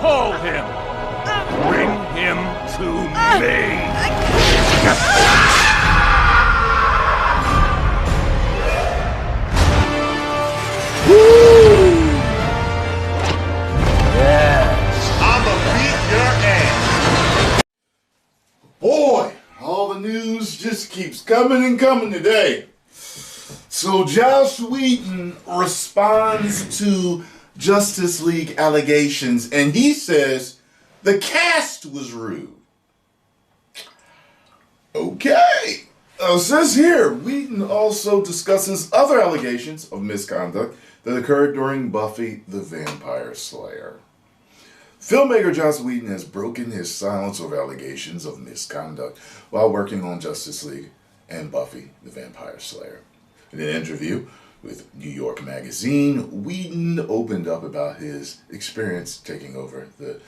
Call him. Bring him to me. Boy, all the news just keeps coming and coming today. So Joss Whedon responds to Justice League allegations, and he says the cast was rude. Okay. It says here, Whedon also discusses other allegations of misconduct that occurred during Buffy the Vampire Slayer. Filmmaker Joss Whedon has broken his silence over allegations of misconduct while working on Justice League and Buffy the Vampire Slayer. In an interview with New York Magazine, Whedon opened up about his experience taking over the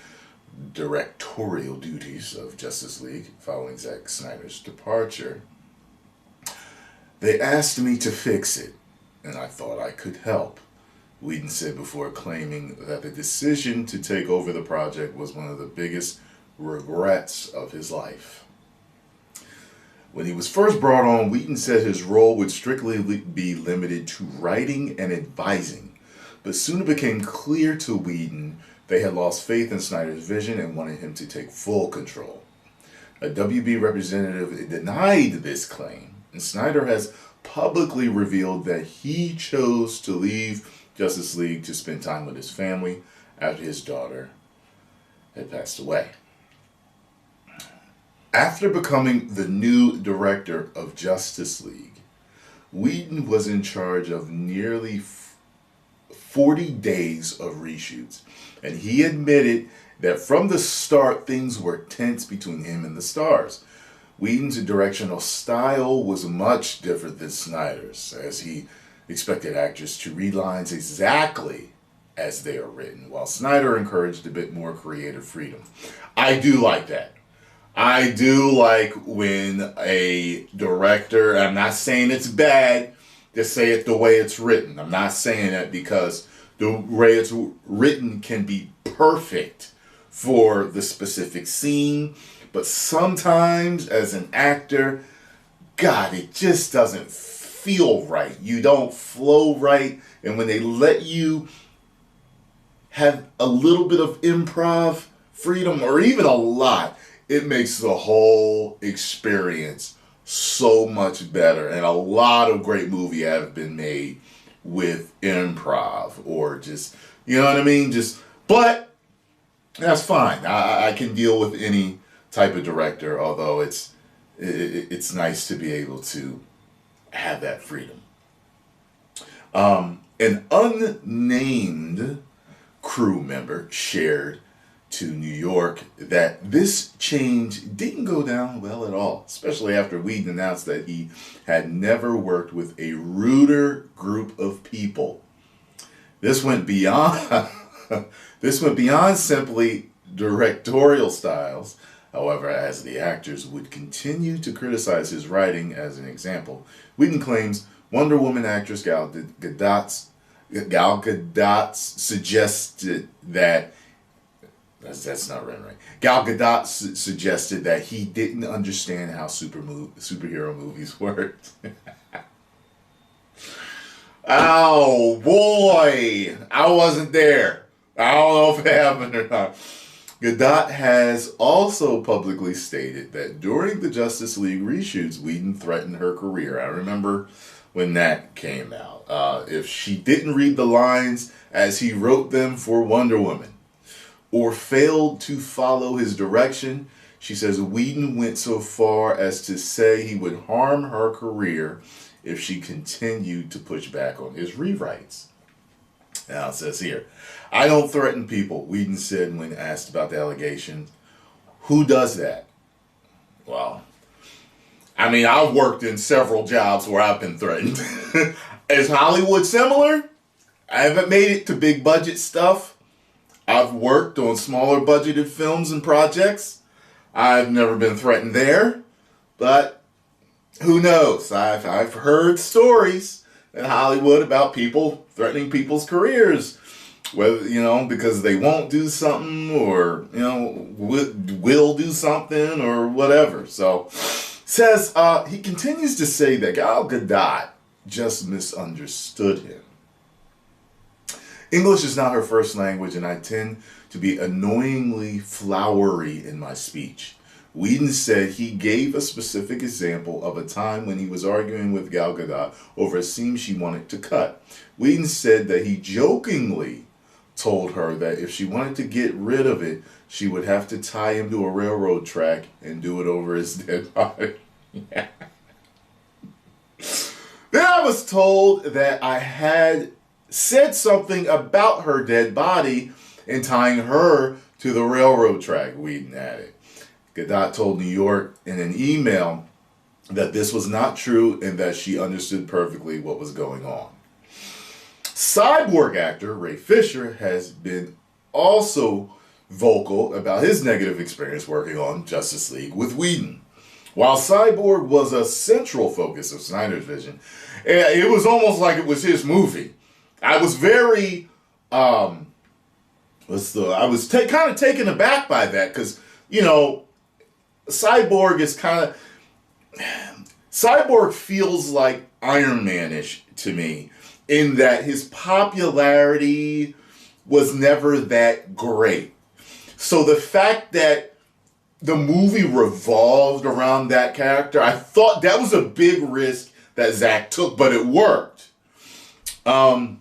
directorial duties of Justice League following Zack Snyder's departure. They asked me to fix it, and I thought I could help, Whedon said before claiming that the decision to take over the project was one of the biggest regrets of his life. When he was first brought on, Whedon said his role would strictly be limited to writing and advising, but soon it became clear to Whedon they had lost faith in Snyder's vision and wanted him to take full control. A WB representative denied this claim, and Snyder has publicly revealed that he chose to leave Justice League to spend time with his family after his daughter had passed away. After becoming the new director of Justice League, Whedon was in charge of nearly 40 days of reshoots, and he admitted that from the start things were tense between him and the stars. Whedon's directional style was much different than Snyder's, as he expected actors to read lines exactly as they are written, while Snyder encouraged a bit more creative freedom. I do like that. I do like when a director, I'm not saying it's bad to say it the way it's written. I'm not saying that because the way it's written can be perfect for the specific scene, but sometimes as an actor, God, it just doesn't feel right. You don't flow right, and when they let you have a little bit of improv freedom, or even a lot, it makes the whole experience so much better. And a lot of great movies have been made with improv, or just, you know what I mean? But that's fine. I can deal with any type of director, although it's nice to be able to have that freedom. An unnamed crew member shared to New York that this change didn't go down well at all, especially after Whedon announced that he had never worked with a ruder group of people. This went beyond simply directorial styles. However, as the actors would continue to criticize his writing, as an example, Whedon claims Wonder Woman actress Gal Gadot suggested that that's not right. Gal Gadot suggested that he didn't understand how superhero movies worked. Oh boy, I wasn't there. I don't know if it happened or not. Gadot has also publicly stated that during the Justice League reshoots, Whedon threatened her career. I remember when that came out. If she didn't read the lines as he wrote them for Wonder Woman, or failed to follow his direction, she says Whedon went so far as to say he would harm her career if she continued to push back on his rewrites. Now it says here, I don't threaten people, Whedon said when asked about the allegations. Who does that? Well, I mean, I've worked in several jobs where I've been threatened. Is Hollywood similar? I haven't made it to big budget stuff. I've worked on smaller budgeted films and projects. I've never been threatened there, but who knows? I've heard stories in Hollywood about people threatening people's careers. Whether, because they won't do something or, will do something or whatever. So, says, he continues to say that Gal Gadot just misunderstood him. English is not her first language, and I tend to be annoyingly flowery in my speech. Whedon said he gave a specific example of a time when he was arguing with Gal Gadot over a scene she wanted to cut. Whedon said that he jokingly told her that if she wanted to get rid of it, she would have to tie him to a railroad track and do it over his dead body. Then I was told that I had said something about her dead body and tying her to the railroad track, Whedon added. Gadot told New York in an email that this was not true and that she understood perfectly what was going on. Cyborg actor Ray Fisher has been also vocal about his negative experience working on Justice League with Whedon. While Cyborg was a central focus of Snyder's vision, it was almost like it was his movie. I was very, I was kind of taken aback by that because, Cyborg is Cyborg feels like Iron Man-ish to me in that his popularity was never that great. So the fact that the movie revolved around that character, I thought that was a big risk that Zack took, but it worked. So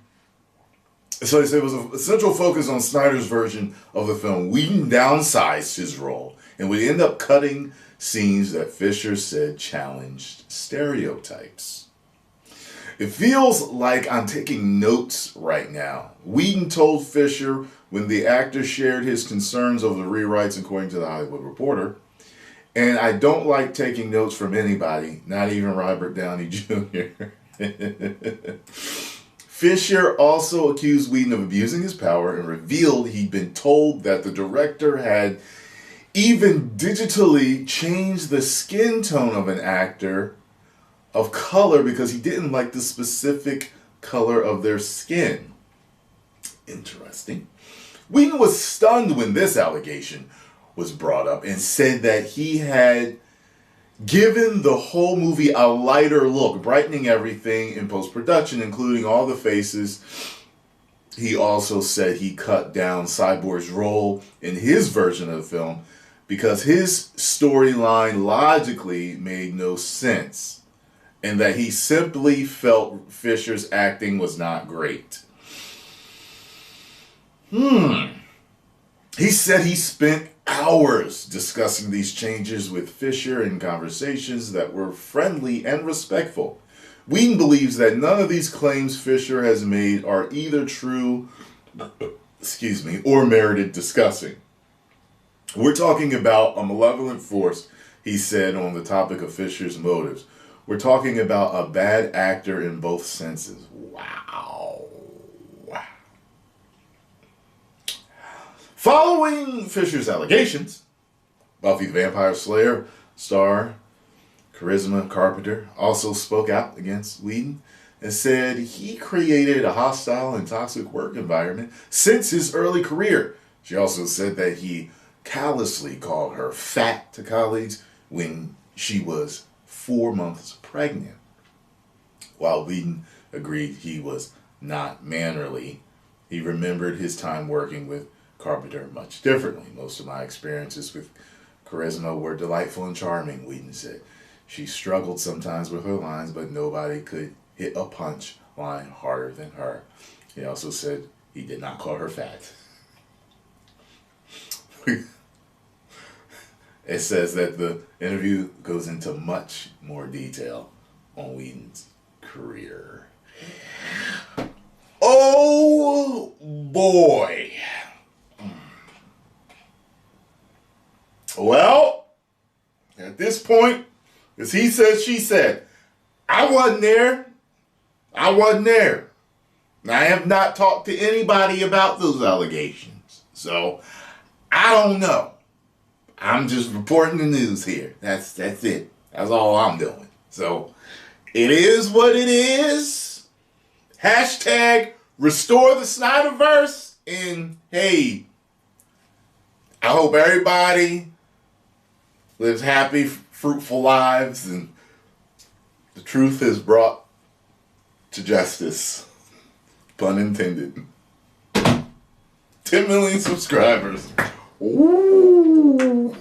he said it was a central focus on Snyder's version of the film. Whedon downsized his role and would end up cutting scenes that Fisher said challenged stereotypes. It feels like I'm taking notes right now. Whedon told Fisher when the actor shared his concerns over the rewrites, according to the Hollywood Reporter, and I don't like taking notes from anybody, not even Robert Downey Jr. Fisher also accused Whedon of abusing his power and revealed he'd been told that the director had even digitally changed the skin tone of an actor of color because he didn't like the specific color of their skin. Interesting. Whedon was stunned when this allegation was brought up and said that he had given the whole movie a lighter look, brightening everything in post-production, including all the faces. He also said he cut down Cyborg's role in his version of the film because his storyline logically made no sense, and that he simply felt Fisher's acting was not great. He said he spent hours discussing these changes with Fisher in conversations that were friendly and respectful. Whedon believes that none of these claims Fisher has made are either true, or merited discussing. We're talking about a malevolent force, he said on the topic of Fisher's motives. We're talking about a bad actor in both senses. Wow. Following Fisher's allegations, Buffy the Vampire Slayer star Charisma Carpenter also spoke out against Whedon and said he created a hostile and toxic work environment since his early career. She also said that he callously called her fat to colleagues when she was 4 months pregnant. While Whedon agreed he was not mannerly, he remembered his time working with Carpenter much differently. Most of my experiences with Charisma were delightful and charming, Whedon said. She struggled sometimes with her lines, but nobody could hit a punch line harder than her. He also said he did not call her fat. It says that the interview goes into much more detail on Whedon's career. Oh boy. Well, at this point, as he said, she said, I wasn't there. I have not talked to anybody about those allegations. So, I don't know. I'm just reporting the news here. That's it. That's all I'm doing. So, it is what it is. Hashtag restore the Snyderverse. And hey, I hope everybody lives happy, fruitful lives, and the truth is brought to justice. Pun intended. 10 million subscribers. Ooh.